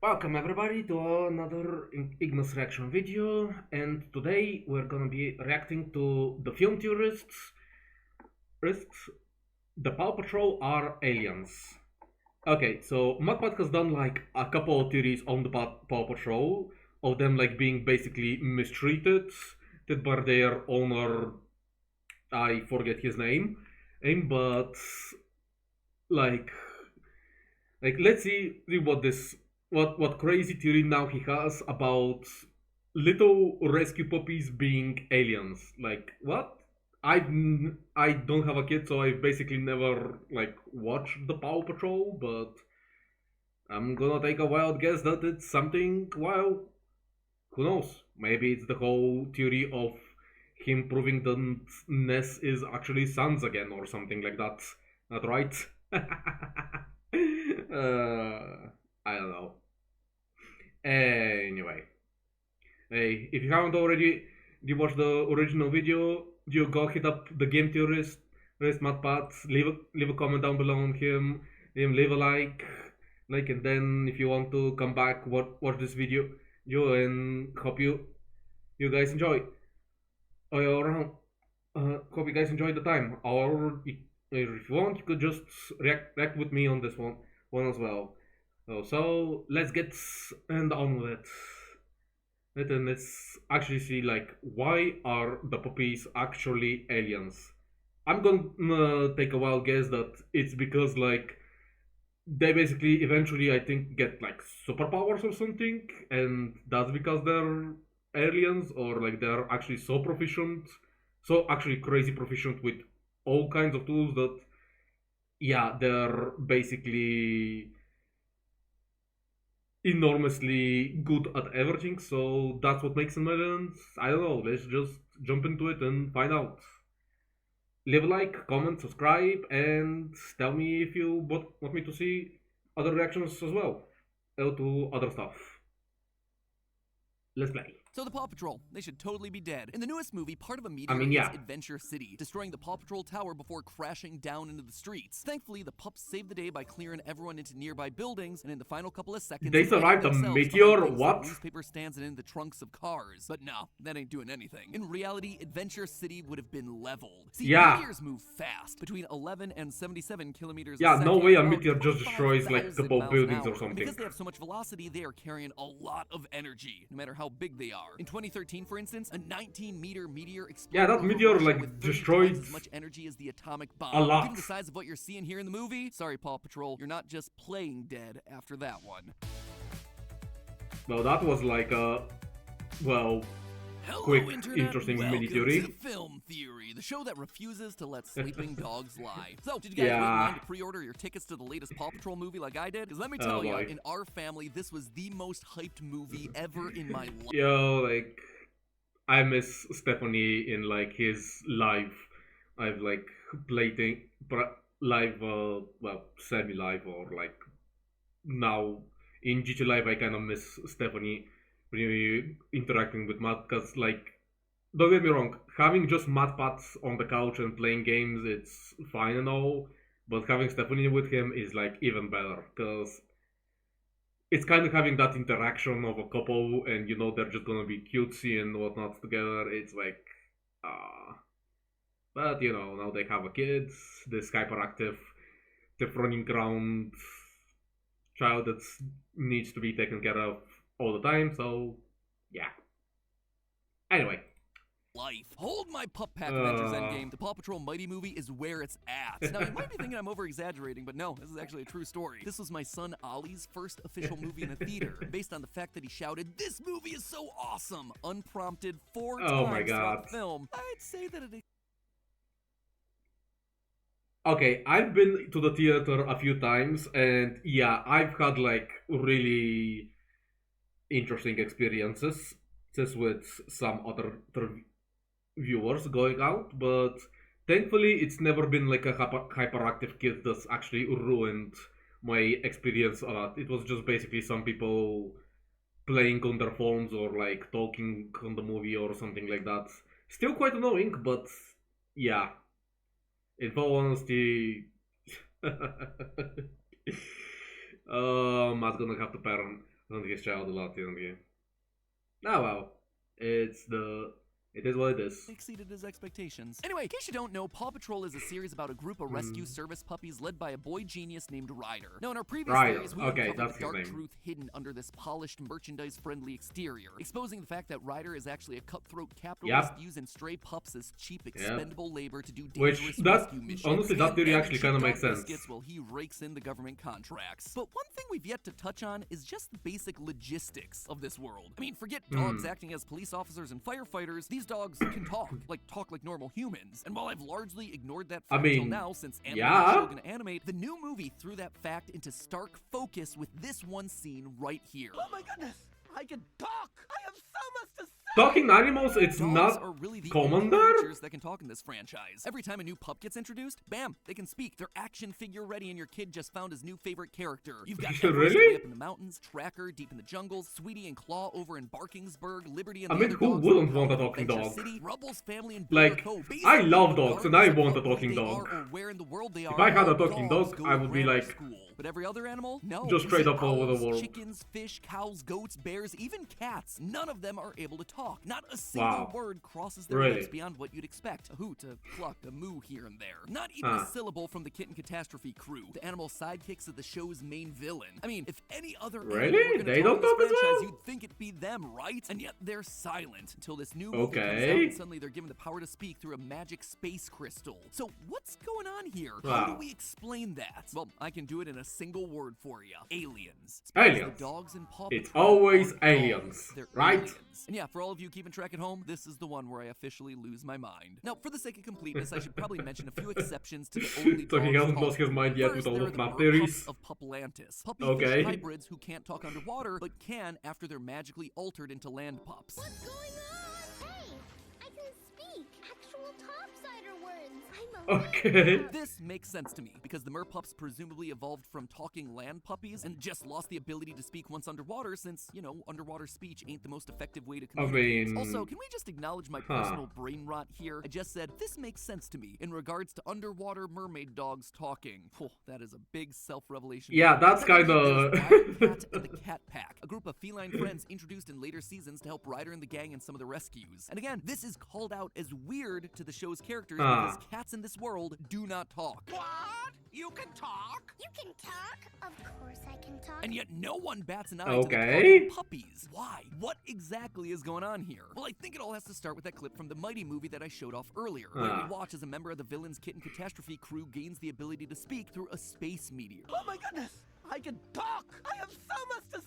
Welcome everybody to another Ignis reaction video, and today we're gonna be reacting to the film theorists. The Paw Patrol are aliens. Okay, so MudPat has done like a couple of theories on the Paw Patrol of them like being basically mistreated, by their owner. I forget his name, but like let's see what crazy theory now he has about little rescue puppies being aliens. Like what? I don't have a kid, so I basically never like watched the Paw Patrol, but I'm gonna take a wild guess that it's something. Well, who knows? Maybe it's the whole theory of him proving that Ness is actually Sans again or something like that. Not right? I don't know. Anyway, hey, if you haven't already, you watch the original video, you go hit up the game theorist, rest MatPat, leave a comment down below on him leave a and then if you want to come back, watch this video, and hope you guys enjoy. Or hope you guys enjoy the time. Or if you want, you could just react with me on this one as well. So let's get and on with it. Then let's actually see like why are the puppies actually aliens? I'm gonna take a wild guess that it's because like they basically eventually I think get like superpowers or something, and that's because they're aliens, or like they're actually so proficient, so actually crazy proficient with all kinds of tools that yeah, they're basically enormously good at everything. So that's what makes them aliens. I don't know. Let's just jump into it and find out. Leave a like, comment, subscribe, and tell me if you want me to see other reactions as well, to other stuff. Let's play. So the Paw Patrol, they should totally be dead. In the newest movie, part of a I meteor mean, yeah. hits Adventure City, destroying the Paw Patrol tower before crashing down into the streets. Thankfully, the pups saved the day by clearing everyone into nearby buildings, and in the final couple of seconds, They survived the meteor? What? Like newspaper stands and in the trunks of cars. But no, that ain't doing anything. In reality, Adventure City would have been leveled. See, yeah. meteors move fast, between 11 and 77 kilometers yeah, a second. No way a meteor just destroys like a couple of buildings or something. And because they have so much velocity, they are carrying a lot of energy, no matter how big they are. In 2013, for instance, a 19-meter meteor exploded. Yeah, that meteor like destroyed as much energy as the atomic bomb. A lot. Given the size of what you're seeing here in the movie, sorry, Paw Patrol, you're not just playing dead after that one. Well, that was like a Hello, quick, Internet. interesting Welcome mini theory. To Film Theory, the show that refuses to let sleeping dogs lie. So, did you guys wait in line to pre-order your tickets to the latest Paw Patrol movie like I did? Because let me tell you, in our family, this was the most hyped movie ever in my life. Yo, like, I miss Stephanie in like his live. I've like played live, semi-live, or like now in GT Live. I kind of miss Stephanie really interacting with Matt, because like, don't get me wrong, having just Matt Pats on the couch and playing games, it's fine and all, but having Stephanie with him is like even better, because it's kind of having that interaction of a couple, and you know they're just gonna be cutesy and whatnot together. It's like, but you know, now they have a kid, this hyperactive, running around child that needs to be taken care of all the time. So yeah. Anyway. Life. Hold my Pup Pack Adventures Endgame. The Paw Patrol Mighty movie is where it's at. Now, you might be thinking I'm over-exaggerating, but no, this is actually a true story. This was my son Ollie's first official movie in a theater, based on the fact that he shouted, "This movie is so awesome!" unprompted 4 times throughout the film. I'd say that it... Okay, I've been to the theater a few times, and yeah, I've had like really interesting experiences with some other viewers going out, but thankfully it's never been like a hyperactive kid that's actually ruined my experience a lot. It was just basically some people playing on their phones or like talking on the movie or something like that. Still quite annoying, but yeah. In full honesty, Matt's gonna have to parent. around his child a lot in the game. Oh well, it is what it is. Exceeded his expectations. Anyway, in case you don't know, Paw Patrol is a series about a group of rescue service puppies led by a boy genius named Ryder. Now, in our previous Ryder. series, we Okay, uncovered that's the dark his name. truth hidden under this polished, merchandise-friendly exterior, exposing the fact that Ryder is actually a cutthroat capitalist using stray pups as cheap, expendable labor to do dangerous rescue missions. Honestly, that theory actually kind of makes sense. Biscuits while he rakes in the government contracts. But one thing we've yet to touch on is just the basic logistics of this world. I mean, forget dogs acting as police officers and firefighters. These dogs can talk like normal humans. And while I've largely ignored that fact till now, since anime is still gonna animate, the new movie threw that fact into stark focus with this one scene right here. Oh my goodness! I can talk! I have so much to say! Talking animals, it's Dogs not are really the common only there? creatures that can talk in this franchise. Every time a new pup gets introduced, bam, they can speak. They're action figure ready, and your kid just found his new favorite character. You've got Everest Really? way up in the mountains, Tracker deep in the jungles, Sweetie and Claw over in Barkingsburg, Liberty and I the mean, other who dogs wouldn't over want a in talking Adventure dog? City, Rubble's family in Like, Boulder Cove. I love Basically, dogs, and I regardless want a of who talking they dog. are or where in the world they If are, I had a all talking dogs dog, go I to would be grammar like, school. But every other animal? No. just You straight see up all over the owls, world. Chickens, fish, cows, goats, bears, even cats. None of them are able to talk. Not a single Wow. word crosses their Really? lips beyond what you'd expect. A hoot, a cluck, a moo here and there. Not even a syllable from the Kitten Catastrophe crew, the animal sidekicks of the show's main villain. I mean, if any other animal Really? were gonna They talk don't in this talk as franchise, well? you'd think it'd be them, right? And yet they're silent until this new movie comes out Okay. and suddenly they're given the power to speak through a magic space crystal. So what's going on here? How Wow. do we explain that? Well, I can do it in a single word for you. Aliens. It's Aliens. because the dogs in Paw It's Patrol always aren't aliens, dogs, they're right? aliens. And yeah, for all of you keeping track at home, this is the one where I officially lose my mind. Now, for the sake of completeness, I should probably mention a few exceptions to the only So he dogs hasn't talk. lost his mind yet First, with all there are of the map mer theories. pups of Puplantis. Puppy Okay. fish hybrids who can't talk underwater, but can after they're magically altered into land pups. What's going on? Hey, I can speak actual topsider words. I'm a Okay. This makes sense to me, because the merpups presumably evolved from talking land puppies and just lost the ability to speak once underwater since, you know, underwater speech ain't the most effective way to communicate. mean, Also, can we just acknowledge my personal brain rot here? I just said, this makes sense to me in regards to underwater mermaid dogs talking. Phew, that is a big self-revelation. Yeah, that's Secondly, kinda- there's Wildcat and the Cat Pack, a group of feline friends introduced in later seasons to help Ryder and the gang in some of the rescues. And again, this is called out as weird to the show's characters because cats in this world do not talk. What? You can talk? You can talk? Of course I can talk. And yet no one bats an eye Okay. to the talking puppies. Why? What exactly is going on here? Well, I think it all has to start with that clip from the Mighty movie that I showed off earlier, where we watch as a member of the villain's Kitten Catastrophe crew gains the ability to speak through a space meteor. Oh my goodness! I can talk! I have so much to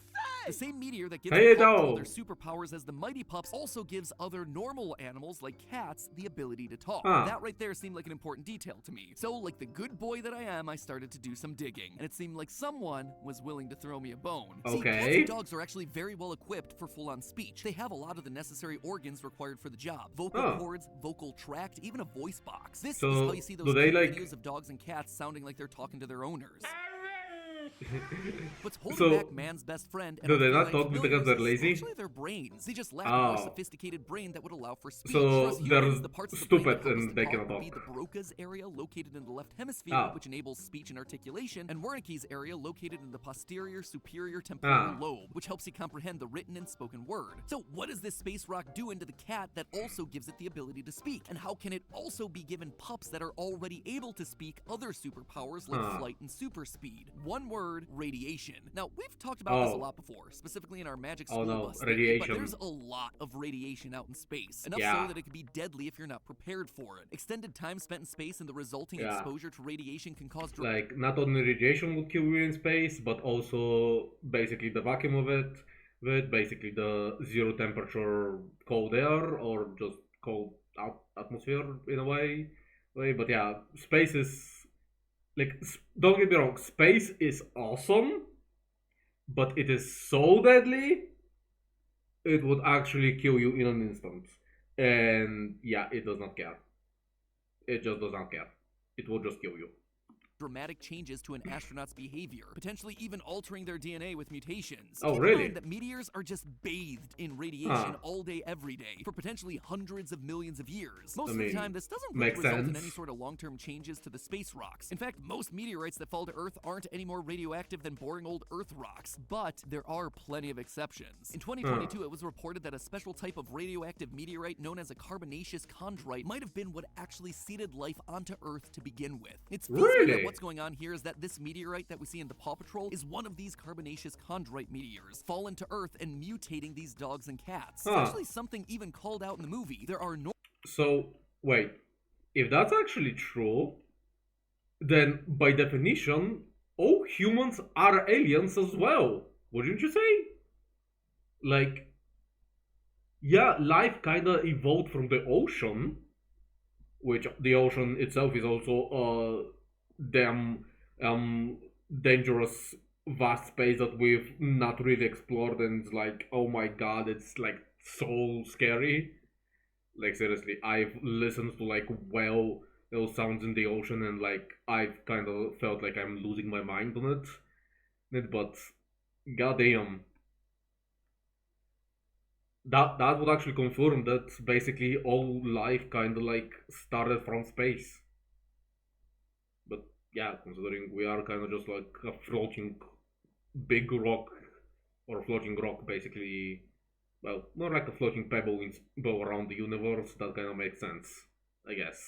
The say! same meteor that gives Hey, the Paw Patrol no. their superpowers as the Mighty Pups also gives other normal animals like cats the ability to talk. Huh. That right there seemed like an important detail to me. So, like the good boy that I am, I started to do some digging, and it seemed like someone was willing to throw me a bone. See, cats Okay. and dogs are actually very well equipped for full-on speech. They have a lot of the necessary organs required for the job. Vocal Oh. cords, vocal tract, even a voice box. This So, is how you see those do they, cute like- videos of dogs and cats sounding like they're talking to their owners. What's holding So, back man's best friend? And do our they not feline talk because familiars they're is lazy? Actually, their brains. They just lack a more Oh. sophisticated brain that would allow for speech. So, For us they're humans, the parts of the brain that stupid help us and to they talk cannot would be talk. the Broca's area located in the left hemisphere, Oh. which enables speech and articulation, and Wernicke's area located in the posterior superior temporal lobe, which helps you comprehend the written and spoken word. So, what does this space rock do into the cat that also gives it the ability to speak? And how can it also be given pups that are already able to speak other superpowers like flight and super speed? One word: radiation. Now, we've talked about this a Oh. lot before, specifically in our Magic Oh, School no, Bus theory, radiation. but there's a lot of radiation out in space. Enough Yeah. so that it could be deadly if you're not prepared for it. Extended time spent in space and the resulting Yeah. exposure to radiation can cause Like, not only radiation will kill you in space, but also basically the vacuum of it, with basically the zero temperature cold air or just cold atmosphere in a way. But yeah, space is like, don't get me wrong, space is awesome, but it is so deadly, it would actually kill you in an instant. And yeah, it does not care. It just does not care. It will just kill you. dramatic changes to an astronaut's behavior, potentially even altering their DNA with mutations. Oh, Keep in really? mind that meteors are just bathed in radiation all day, every day, for potentially hundreds of millions of years. Most of the time, this doesn't really makes result in sense. any sort of long-term changes to the space rocks. In fact, most meteorites that fall to Earth aren't any more radioactive than boring old Earth rocks, but there are plenty of exceptions. In 2022, it was reported that a special type of radioactive meteorite known as a carbonaceous chondrite might have been what actually seeded life onto Earth to begin with. It's feasible Really? that what's going on here is that this meteorite that we see in the Paw Patrol is one of these carbonaceous chondrite meteors, fallen to Earth and mutating these dogs and cats. It's actually something even called out in the movie. There are no So, wait. If that's actually true, then by definition, all humans are aliens as well. Wouldn't you say? Like, yeah, life kinda evolved from the ocean, which the ocean itself is also a damn dangerous vast space that we've not really explored, and it's like, oh my god, it's like so scary. Like, seriously, I've listened to like whale sounds in the ocean, and like I've kind of felt like I'm losing my mind on it. But goddamn, that would actually confirm that basically all life kind of like started from space. But yeah, considering we are kind of just like a floating big rock, or floating rock basically, well, more like a floating pebble around the universe, that kind of makes sense, I guess.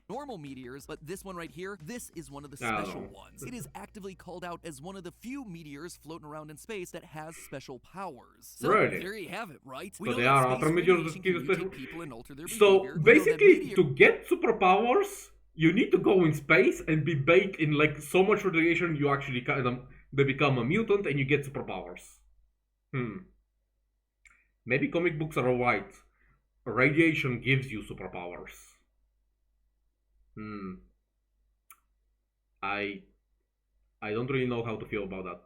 normal meteors, but this one right here, this is one of the I don't special know. ones. It is actively called out as one of the few meteors floating around in space that has special powers. So Really? there you have it, right? So We know they that are space other meteors radiation that give can special- mutate people and alter their So behavior. We know that basically, meteor- to get superpowers, you need to go in space and be baked in like so much radiation you actually kind of they become a mutant and you get superpowers. Maybe comic books are right. Radiation gives you superpowers. I don't really know how to feel about that.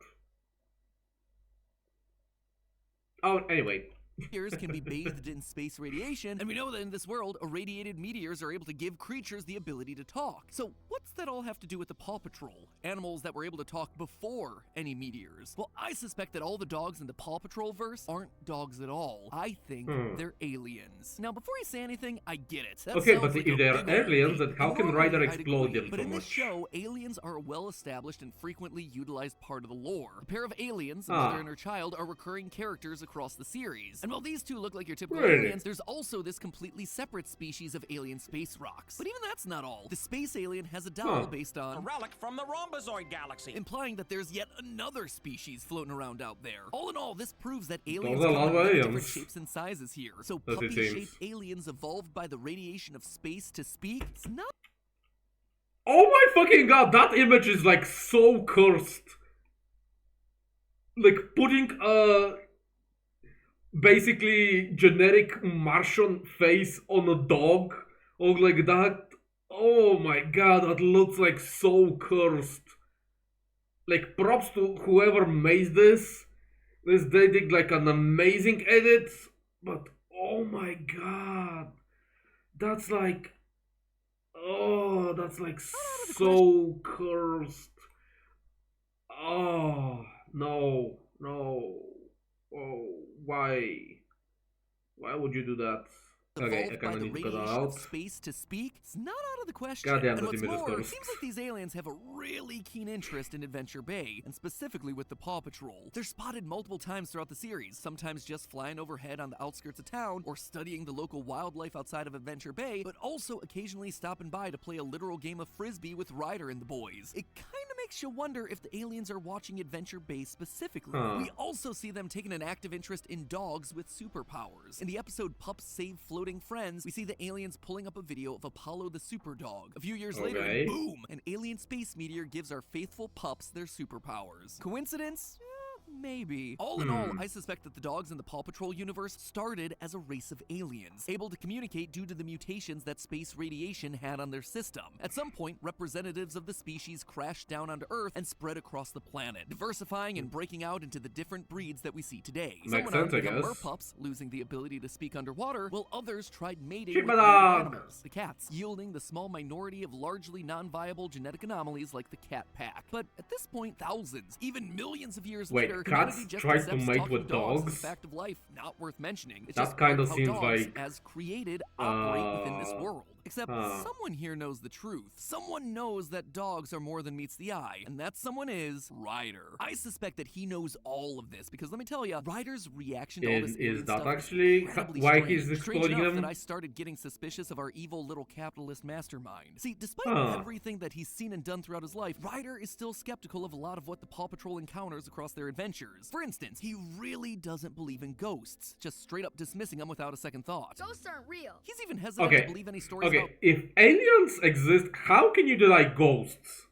Oh, anyway. Meteors can be bathed in space radiation, and we know that in this world, irradiated meteors are able to give creatures the ability to talk. So what's that all have to do with the Paw Patrol? Animals that were able to talk before any meteors? Well, I suspect that all the dogs in the Paw Patrol verse aren't dogs at all. I think they're aliens. Now, before I say anything, I get it. That Okay, sounds but like if a they are big old aliens, leap. then how can Normally, Ryder I'd explode agree, them but so in this much? show, aliens are a well-established and frequently utilized part of the lore. A pair of aliens, a mother and her child, are recurring characters across the series. And while these two look like your typical Really? aliens, there's also this completely separate species of alien space rocks. But even that's not all. The space alien has a doll based A on, relic from the rhombozoid galaxy. implying that there's yet another species floating around out there. All in all, this proves that Those aliens are a come lot in of many different aliens. shapes and sizes here. So As it seems. puppy-shaped aliens evolved by the radiation of space to speak? It's not Oh my fucking god, that image is like so cursed. Like putting a basically generic Martian face on a dog or like that. Oh my god, that looks like so cursed. Like props to whoever made this. They did like an amazing edit, but oh my god. That's like that's like so cursed. Oh, no. Oh, why? Why would you do that? Okay, I evolved by kinda the need to cut that radiation of out. space to speak? It's not out of the question. Goddamn, and that what's image is more, it cursed. seems like these aliens have a really keen interest in Adventure Bay, and specifically with the Paw Patrol. They're spotted multiple times throughout the series, sometimes just flying overhead on the outskirts of town, or studying the local wildlife outside of Adventure Bay, but also occasionally stopping by to play a literal game of Frisbee with Ryder and the boys. It kinda makes you wonder if the aliens are watching Adventure Bay specifically. We also see them taking an active interest in dogs with superpowers. In the episode Pups Save Floating Friends, we see the aliens pulling up a video of Apollo the super dog. A few years later, Okay. and boom! An alien space meteor gives our faithful pups their superpowers. Coincidence? maybe. All in all, I suspect that the dogs in the Paw Patrol universe started as a race of aliens, able to communicate due to the mutations that space radiation had on their system. At some point, representatives of the species crashed down onto Earth and spread across the planet, diversifying and breaking out into the different breeds that we see today. Makes Some sense, I become guess. merpups, losing the ability to speak underwater, while others tried mating Keep with it weird up. animals, the cats, yielding the small minority of largely non-viable genetic anomalies like the cat pack. But at this point, thousands, even millions of years Wait, later, cats humanity just tried to accepts mate talking with dogs as dogs? a fact of life, not worth mentioning. It's That just kinda how seems dogs, like, as created, operate within this world. Except someone here knows the truth. Someone knows that dogs are more than meets the eye, and that someone is Ryder. I suspect that he knows all of this because let me tell you, Ryder's reaction to all this Is alien that stuff actually incredibly why strange. he's Strange exploding enough them? that I started getting suspicious of our evil little capitalist mastermind. See, despite Huh. everything that he's seen and done throughout his life, Ryder is still skeptical of a lot of what the Paw Patrol encounters across their adventures. For instance, he really doesn't believe in ghosts, just straight up dismissing them without a second thought. Ghosts aren't real. He's even hesitant Okay, to believe any stories okay, about if aliens exist, how can you deny ghosts?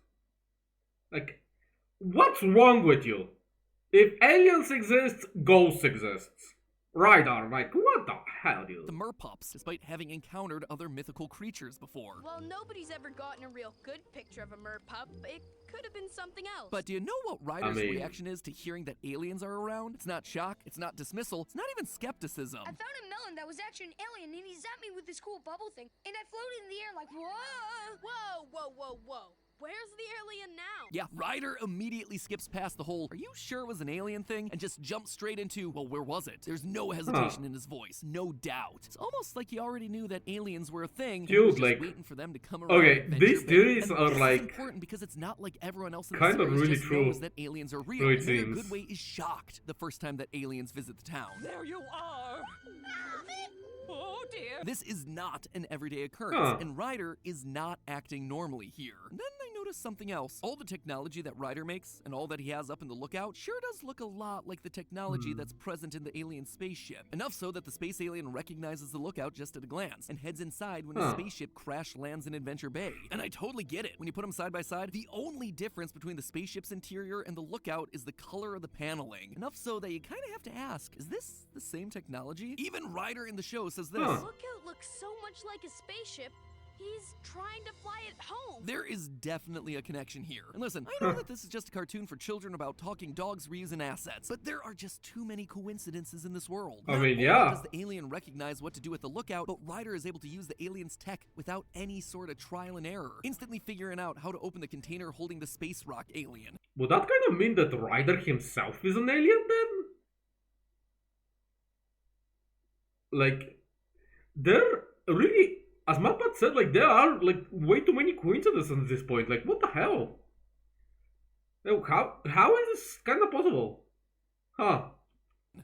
Like, what's wrong with you? If aliens exist, ghosts exist. Ryder, like, what the hell, dude? the merpups, despite having encountered other mythical creatures before. Well, nobody's ever gotten a real good picture of a merpup. It could have been something else. But do you know what Ryder's mean- reaction is to hearing that aliens are around? It's not shock, it's not dismissal, it's not even skepticism. I found a melon that was actually an alien, and he zapped me with this cool bubble thing, and I floated in the air like, whoa! Whoa, whoa, whoa, whoa. Where's the alien now? Yeah, Ryder immediately skips past the whole, "Are you sure it was an alien thing?" and just jumps straight into, "Well, where was it?" There's no hesitation in his voice, no doubt. It's almost like he already knew that aliens were a thing. And he was Dude, just like- waiting for them to come around. Okay, and venture these back. theories And are, this like, is important because it's not like everyone else in the kind of series really just true. knows that aliens are real. So it And in a seems. good way is shocked the first time that aliens visit the town. There you are. Oh dear. This is not an everyday occurrence, Huh. and Ryder is not acting normally here. And then I noticed something else. All the technology that Ryder makes, and all that he has up in the lookout, sure does look a lot like the technology that's present in the alien spaceship. Enough so that the space alien recognizes the lookout just at a glance, and heads inside when his spaceship crash lands in Adventure Bay. And I totally get it. When you put them side by side, the only difference between the spaceship's interior and the lookout is the color of the paneling. Enough so that you kind of have to ask, is this the same technology? Even Ryder in the show says this. Lookout looks so much like a spaceship. He's trying to fly it home. There is definitely a connection here. And listen, I know that this is just a cartoon for children about talking dogs, reusing assets, but there are just too many coincidences in this world. I Not mean, only yeah. does the alien recognize what to do at the lookout, but Ryder is able to use the alien's tech without any sort of trial and error, instantly figuring out how to open the container holding the space rock alien. Would that kind of mean that Ryder himself is an alien then? Like, there really, as Mappat said, like, there are, like, way too many coincidences at this point. Like, what the hell? Like, how is this kind of possible? Huh.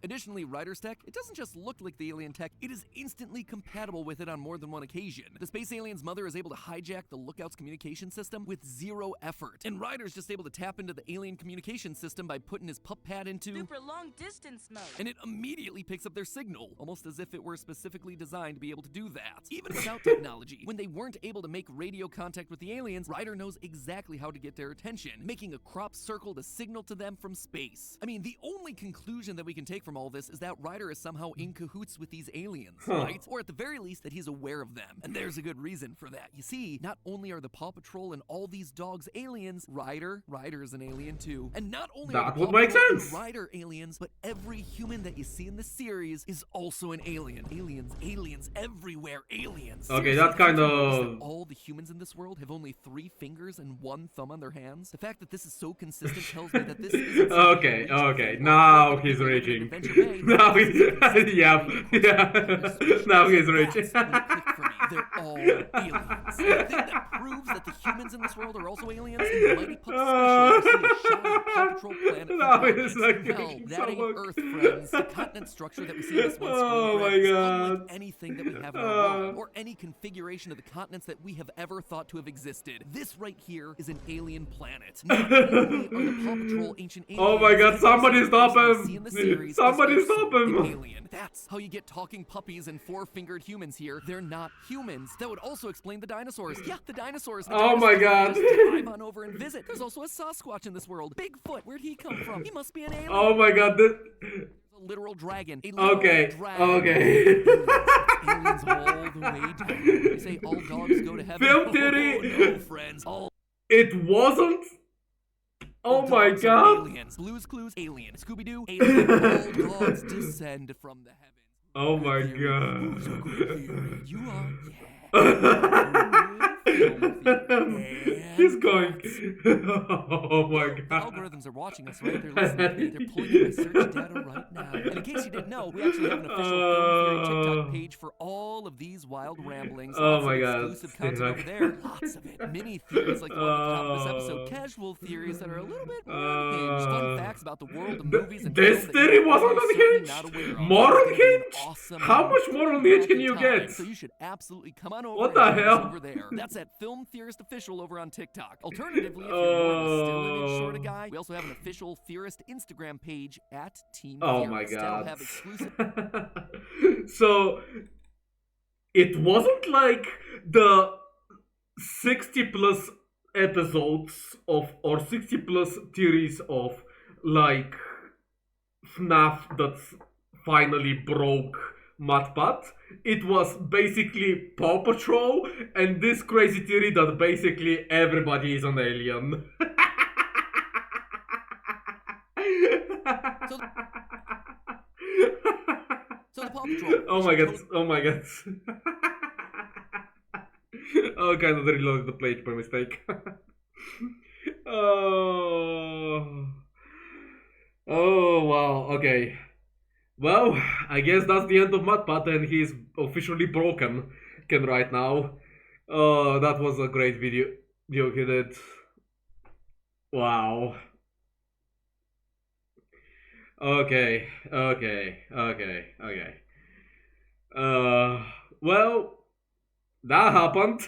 Additionally, Ryder's tech, it doesn't just look like the alien tech, it is instantly compatible with it on more than one occasion. The space alien's mother is able to hijack the Lookout's communication system with zero effort, and Ryder's just able to tap into the alien communication system by putting his pup pad into... Super long distance mode. and it immediately picks up their signal, almost as if it were specifically designed to be able to do that. Even without technology, when they weren't able to make radio contact with the aliens, Ryder knows exactly how to get their attention, making a crop circle to signal to them from space. I mean, the only conclusion that we can take from all this is that Ryder is somehow in cahoots with these aliens, right? Or at the very least, that he's aware of them. And there's a good reason for that. You see, not only are the Paw Patrol and all these dogs aliens, Ryder's an alien too. And not only are That the would Paw make Patrol and sense. Ryder aliens, but every human that you see in the series is also an alien. Aliens everywhere, aliens. Okay, Seriously, that's did you kind notice that of- all the humans in this world have only 3 fingers and 1 thumb on their hands. The fact that this is so consistent tells me that this isn't some Okay, reach okay, thing. now Like he's people living raging. in Adventure Bay, Now this he's, is a consistent yeah, thing. yeah. Now he's raging. That's when it clicked for me. They're all aliens. The thing that proves that the humans in this world are also aliens is the Mighty Pup special. You see a shot of Paw Patrol planet Now from he's, Earth. like, Well, raging that so ain't much. Earth, friends. The continent structure that we see in this one screen Oh grab my is God. unlike anything that we have in our world, or any configuration of the continents that we have ever thought to have existed. This right here is an alien planet. Not only are the Paw Patrol ancient aliens, Oh my God, the somebody first stop person we him. see in the series Somebody is stop also him. an alien. That's how you get talking puppies and 4-fingered humans here. They're not human. humans. That would also explain the dinosaurs. Yeah, the dinosaurs. The Oh my dinosaurs. God. Just drive on over and visit. There's also a Sasquatch in this world. Bigfoot. Where'd he come from? He must be an alien. Oh my God. A literal dragon. A literal Okay. dragon. Okay. Aliens all the way down. They say all dogs go to heaven. Film theory. Oh, no, friends. All It wasn't. Oh my dogs are God. aliens. Blue's Clues, alien. Scooby-Doo, alien. All dogs descend from the heavens. Oh my Theory. God. Who's a good theory? You are. Yeah. He's going. Oh my The God. algorithms are watching us, right? They're listening. They're pulling in my search data right now. And in case you didn't know, we actually have an official Film Theory TikTok page for all of these wild ramblings. Oh Lots my of God. exclusive content over there. Lots of it. Mini theories like the one at the top of this episode. Casual theories that are a little bit more unhinged. Fun facts about the world of movies and This film that theory you're wasn't almost certainly unhinged? not aware of. More It's gonna be an unhinged? awesome How and much more unhinged can you time, get? So you should absolutely come on over What and the join us hell? over there. That's at Film Theorist Official over on TikTok. Alternatively, if you're more of a still image sort of guy, we also have an official Theorist Instagram page at Team Oh Theorist. my That'll God. have exclusive So it wasn't like the 60 plus episodes of or 60 plus theories of like FNAF that finally broke MatPat. It was basically Paw Patrol and this crazy theory that basically everybody is an alien. So the Paw Patrol. Oh my God! Oh my God! Oh, kind of reloaded the page by mistake. Oh. Oh wow. Okay. Well, I guess that's the end of MatPat, and he's officially broken. Can right now. Oh, that was a great video. Joke he did. Wow. Okay. Well, that happened.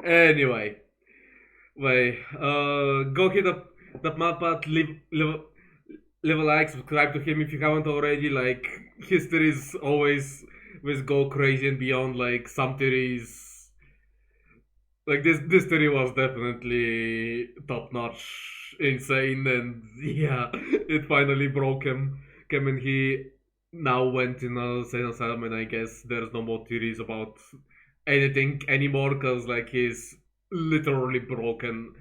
Anyway, wait. Go hit up that MatPat. Leave a like, subscribe to him if you haven't already. Like, his theories always go crazy and beyond. Like, some theories, like this theory was definitely top notch, insane, and yeah, it finally broke him. And he now went in a insane asylum, and I guess there's no more theories about anything anymore, cause like he's literally broken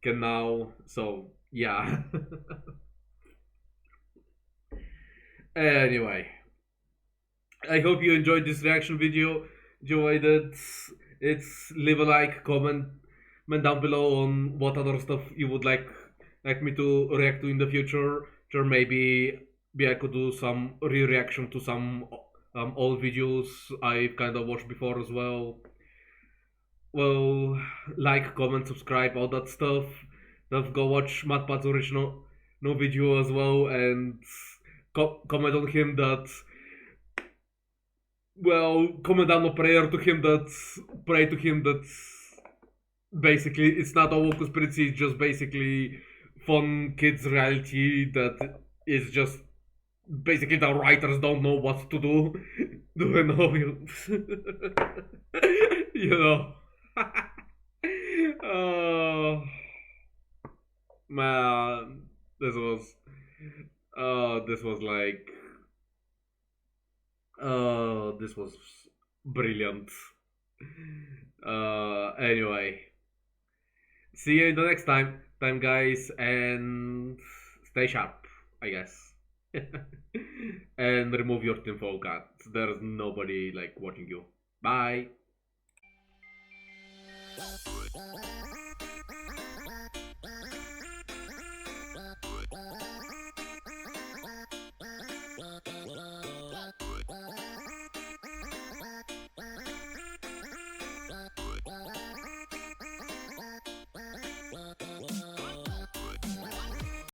now. So yeah. Anyway, I hope you enjoyed this reaction video. Enjoyed it. It's leave a like, comment down below on what other stuff you would like me to react to in the future. Sure, maybe I could do some re-reaction to some old videos I've kind of watched before as well. Well, like, comment, subscribe, all that stuff. Don't go watch MatPat's original no video as well, and comment on him that, well, comment down a prayer to him that, pray to him that basically it's not all conspiracy, it's just basically fun kids reality that is just basically the writers don't know what to do. Do you know? You know. Oh man, this was like, this was brilliant. Anyway, see you in the next time guys, and stay sharp, I guess. And remove your tinfoil hat. There's nobody like watching you. Bye.